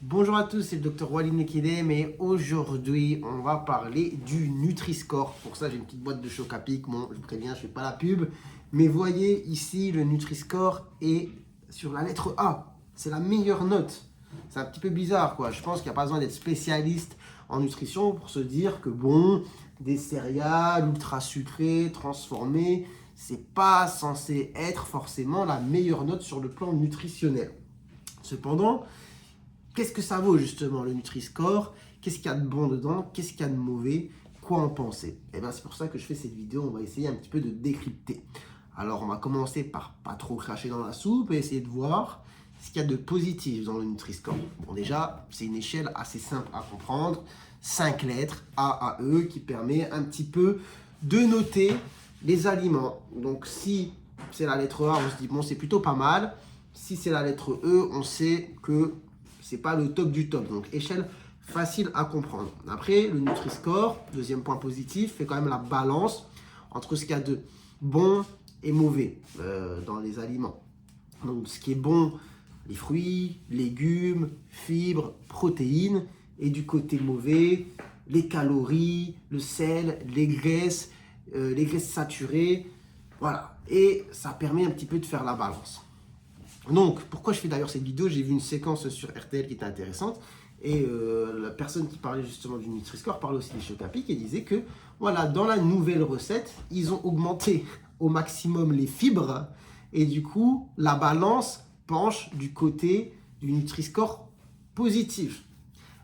Bonjour à tous, c'est le Dr Walid Nekidem et aujourd'hui on va parler du Nutri-Score. Pour ça j'ai une petite boîte de Choc-A-Pic, bon je vous préviens je fais pas la pub, mais voyez ici le Nutri-Score est sur la lettre A, c'est la meilleure note. C'est un petit peu bizarre quoi, je pense qu'il n'y a pas besoin d'être spécialiste en nutrition pour se dire que bon, des céréales ultra sucrées, transformées, c'est pas censé être forcément la meilleure note sur le plan nutritionnel. Cependant, qu'est-ce que ça vaut justement le Nutri-Score? Qu'est-ce qu'il y a de bon dedans? Qu'est-ce qu'il y a de mauvais? Quoi en penser? Et bien c'est pour ça que je fais cette vidéo, on va essayer un petit peu de décrypter. Alors on va commencer par pas trop cracher dans la soupe et essayer de voir ce qu'il y a de positif dans le Nutri-Score. Bon déjà, c'est une échelle assez simple à comprendre, 5 lettres, A à E, qui permet un petit peu de noter les aliments. Donc si c'est la lettre A, on se dit bon c'est plutôt pas mal. Si c'est la lettre E, on sait que c'est pas le top du top. Donc échelle facile à comprendre. Après, le Nutri-Score, deuxième point positif, fait quand même la balance entre ce qu'il y a de bon et mauvais dans les aliments. Donc ce qui est bon, les fruits, légumes, fibres, protéines. Et du côté mauvais, les calories, le sel, les graisses saturées. Voilà. Et ça permet un petit peu de faire la balance. Donc, pourquoi je fais d'ailleurs cette vidéo? J'ai vu une séquence sur RTL qui était intéressante. Et la personne qui parlait justement du Nutri-Score parlait aussi des Choc-A-Pic et disait que, voilà, dans la nouvelle recette, ils ont augmenté au maximum les fibres. Et du coup, la balance penche du côté du Nutri-Score positif.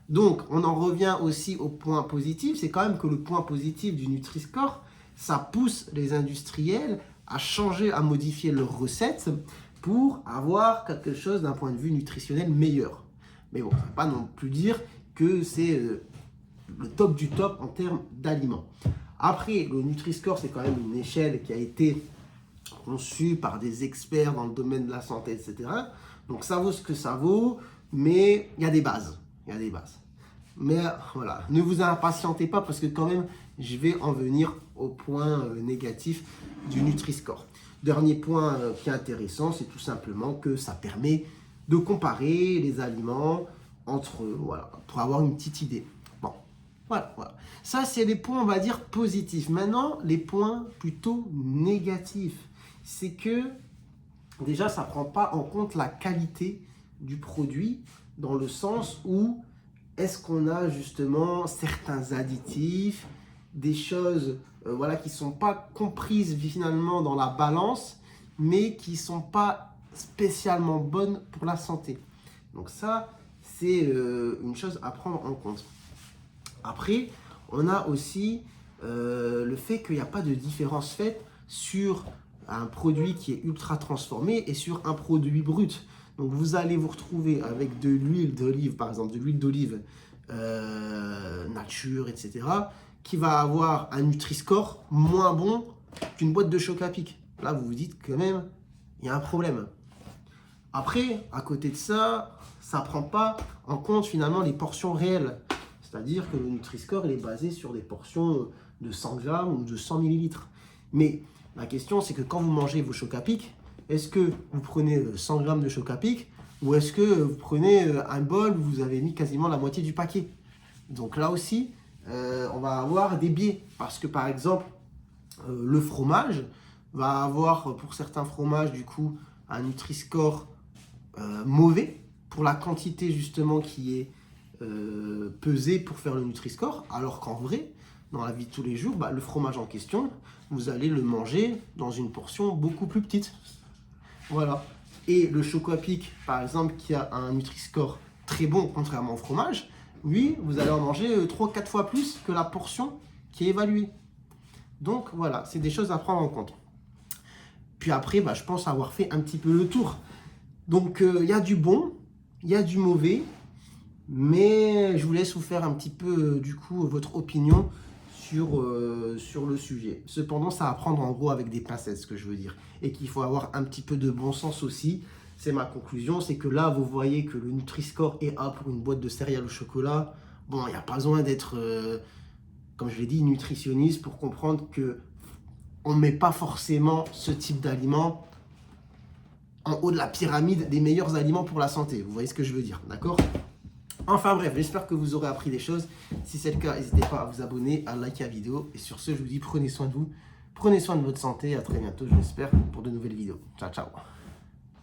Donc, on en revient aussi au point positif. C'est quand même que le point positif du Nutri-Score, ça pousse les industriels à changer, à modifier leurs recettes pour avoir quelque chose d'un point de vue nutritionnel meilleur. Mais bon, ça ne veut pas non plus dire que c'est le top du top en termes d'aliments. Après, le Nutri-Score, c'est quand même une échelle qui a été conçue par des experts dans le domaine de la santé, etc. Donc ça vaut ce que ça vaut, mais il y a des bases. Il y a des bases. Mais voilà, ne vous impatientez pas parce que quand même, je vais en venir au point négatif du Nutri-Score. Dernier point qui est intéressant, c'est tout simplement que ça permet de comparer les aliments entre, voilà, pour avoir une petite idée. Bon, voilà. Ça, c'est les points, on va dire, positifs. Maintenant, les points plutôt négatifs. C'est que, déjà, ça ne prend pas en compte la qualité du produit dans le sens où est-ce qu'on a justement certains additifs, des choses voilà, qui ne sont pas comprises finalement dans la balance, mais qui ne sont pas spécialement bonnes pour la santé. Donc ça, c'est une chose à prendre en compte. Après, on a aussi le fait qu'il n'y a pas de différence faite sur un produit qui est ultra transformé et sur un produit brut. Donc vous allez vous retrouver avec de l'huile d'olive, par exemple, de l'huile d'olive nature, etc., qui va avoir un Nutri-Score moins bon qu'une boîte de Choc-A-Pic. Là, vous vous dites quand même, il y a un problème. Après, à côté de ça, ça ne prend pas en compte finalement les portions réelles. C'est-à-dire que le Nutri-Score, il est basé sur des portions de 100 grammes ou de 100 millilitres. Mais la question, c'est que quand vous mangez vos Choc-A-Pic, est-ce que vous prenez 100 grammes de Choc-A-Pic ou est-ce que vous prenez un bol où vous avez mis quasiment la moitié du paquet? Donc là aussi, on va avoir des biais. Parce que par exemple, le fromage va avoir pour certains fromages du coup un Nutri-Score mauvais pour la quantité justement qui est pesée pour faire le Nutri-Score. Alors qu'en vrai, dans la vie de tous les jours, le fromage en question, vous allez le manger dans une portion beaucoup plus petite. Voilà. Et le Choc-A-Pic, par exemple, qui a un Nutri-Score très bon, contrairement au fromage, lui, vous allez en manger 3-4 fois plus que la portion qui est évaluée. Donc voilà, c'est des choses à prendre en compte. Puis après, je pense avoir fait un petit peu le tour. Donc il y a du bon, il y a du mauvais, mais je vous laisse vous faire un petit peu du coup votre opinion sur le sujet. Cependant, ça à prendre en gros avec des pincettes, ce que je veux dire. Et qu'il faut avoir un petit peu de bon sens aussi. C'est ma conclusion, c'est que là, vous voyez que le Nutri-Score est A pour une boîte de céréales au chocolat. Bon, il n'y a pas besoin d'être, comme je l'ai dit, nutritionniste pour comprendre que on ne met pas forcément ce type d'aliment en haut de la pyramide des meilleurs aliments pour la santé. Vous voyez ce que je veux dire, d'accord? Enfin bref, j'espère que vous aurez appris des choses. Si c'est le cas, n'hésitez pas à vous abonner, à liker la vidéo. Et sur ce, je vous dis prenez soin de vous, prenez soin de votre santé. À très bientôt, je l'espère, pour de nouvelles vidéos. Ciao, ciao.